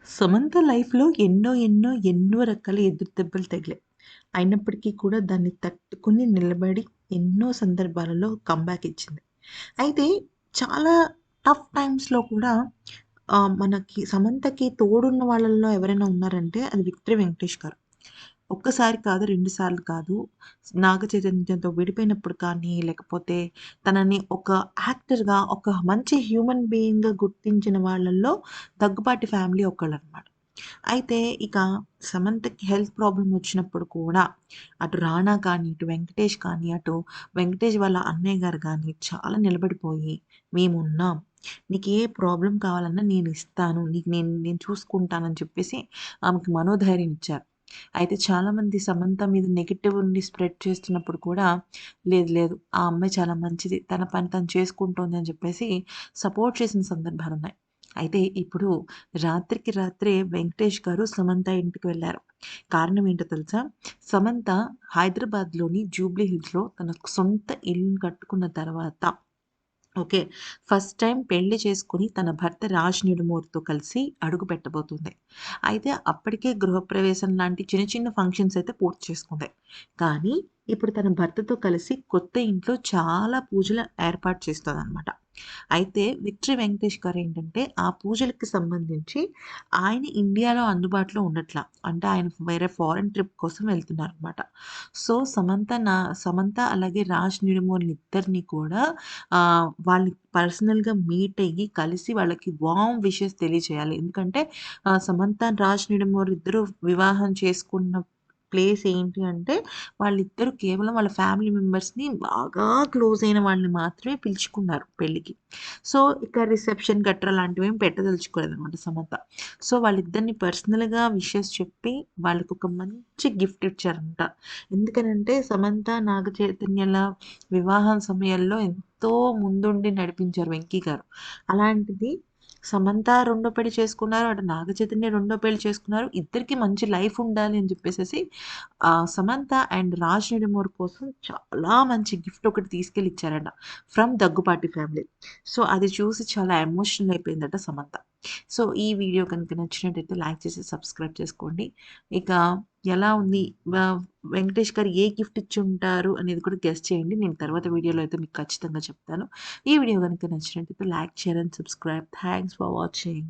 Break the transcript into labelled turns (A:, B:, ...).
A: సమంత లైఫ్‌లో ఎన్నో రకాల ఎదురు దెబ్బలు తగిలాయి. అయినప్పటికీ కూడా దాన్ని తట్టుకొని నిలబడి ఎన్నో సందర్భాలలో కమ్‌బ్యాక్ ఇచ్చింది. అయితే చాలా టఫ్ టైమ్స్‌లో కూడా మనకి సమంతకి తోడున్న వాళ్ళలో ఎవరైనా ఉన్నారంటే అది 'విక్టరీ వెంకటేష్' గారు. ఒక్కసారి కాదు, 2 సార్లు కాదు. నాగ చైతన్యతో విడిపోయినప్పుడు కానీ, లేకపోతే తనని ఒక యాక్టర్‌గా, ఒక మంచి హ్యూమన్ బీయింగ్‌గా గుర్తించిన వాళ్ళల్లో దగ్గుపాటి ఫ్యామిలీ ఒకళ్ళనమాట. అయితే ఇక సమంతకి హెల్త్ ప్రాబ్లమ్ వచ్చినప్పుడు కూడా అటు రానా కానీ, ఇటు వెంకటేష్ కానీ, అటు వెంకటేష్ వాళ్ళ అన్నయ్య గారు గానీ చాలా నిలబడిపోయి, "మేమున్నాం. నీకు ఏ ప్రాబ్లమ్ కావాలన్నా నేనిస్తాను. నీకు నేను నేను చూసుకుంటానని" చెప్పేసి ఆమెకి మనోధైర్యం ఇచ్చారు. అయితే చాలామంది సమంత మీద నెగెటివ్‌ని స్ప్రెడ్ చేస్తున్నప్పుడు కూడా, లేదు లేదు ఆ అమ్మాయి చాలా మంచిది. తన పని తను చేసుకుంటోంది అని చెప్పేసి సపోర్ట్ చేసిన సందర్భాలున్నాయి. అయితే ఇప్పుడు రాత్రికి రాత్రే వెంకటేష్ గారు సమంత ఇంటికి వెళ్లారు. కారణం ఏంటో తెలుసా? సమంత హైదరాబాద్‌లోని జూబ్లీ హిల్స్‌లో తన సొంత ఇల్లుని కట్టుకున్న తర్వాత ఓకే. ఫస్ట్ టైమ్ పెళ్లి చేసుకొని తన భర్త రాజ్ నిడుమూర్‌తో కలిసి అడుగు పెట్టబోతుంది. అయితే అప్పటికే గృహప్రవేశం లాంటి చిన్న చిన్న ఫంక్షన్స్ అయితే పూర్తి చేసుకుంది. కానీ ఇప్పుడు తన భర్తతో కలిసి కొత్త ఇంట్లో చాలా పూజల ఏర్పాటు చేస్తదనమాట. అయితే 'విక్టరీ వెంకటేష్' గారేంటంటే ఆ పూజలకి సంబంధించి ఆయన ఇండియాలో అందుబాటులో ఉండట్ల. అంటే ఆయన వేరే ఫారెన్ ట్రిప్ కోసం వెళ్తున్నారనమాట. సో, సమంత అలాగే రాజ్ నిడుమూరిలిద్దరిని కూడా వాళ్ళని పర్సనల్‌గా మీట్ అయ్యి, కలిసి వాళ్ళకి వార్మ్ విషెస్ తెలియజేయాలి. ఎందుకంటే సమంత, రాజ్ నిడుమూరి ఇద్దరు వివాహం చేసుకున్న ప్లేస్ ఏంటి అంటే, వాళ్ళిద్దరూ కేవలం వాళ్ళ ఫ్యామిలీ మెంబర్స్‌ని బాగా క్లోజ్ అయిన వాళ్ళని మాత్రమే పిలుచుకున్నారు పెళ్ళికి. సో, ఇక రిసెప్షన్ గట్రా లాంటివేమి పెట్టదలుచుకోలేదనమాట సమంత. సో, వాళ్ళిద్దరిని పర్సనల్‌గా విషెస్ చెప్పి, వాళ్ళకొక మంచి గిఫ్ట్ ఇచ్చారంట. ఎందుకనంటే, సమంత, నాగ చైతన్యల వివాహం సమయంలో ఎంతో ముందుండి నడిపించారు 'వెంకీ' గారు. అలాంటిది సమంత రెండో పెళ్లి చేసుకున్నారు. అటు నాగ చైతన్య రెండో పెళ్లి చేసుకున్నారు. ఇద్దరికీ మంచి లైఫ్ ఉండాలి అని చెప్పేసేసి సమంత అండ్ రాజ్ నిడుమూరి కోసం చాలా మంచి గిఫ్ట్ ఒకటి తీసుకెళ్ళి ఇచ్చారంట. From Daggubati family. సో, అది చూసి చాలా ఎమోషనల్ అయిపోయిందట సమంత. సో, ఈ వీడియో కనుక నచ్చినట్టయితే లైక్ చేసి సబ్స్క్రైబ్ చేసుకోండి. ఇక ఎలా ఉంది? వ వెంకటేష్ గారు ఏ గిఫ్ట్ ఇచ్చుంటారు అనేది కూడా గెస్ చేయండి. నేను తర్వాత వీడియోలో అయితే మీకు ఖచ్చితంగా చెప్తాను. ఈ వీడియో గనుక నచ్చినట్టయితే like, share and subscribe. Thanks for watching.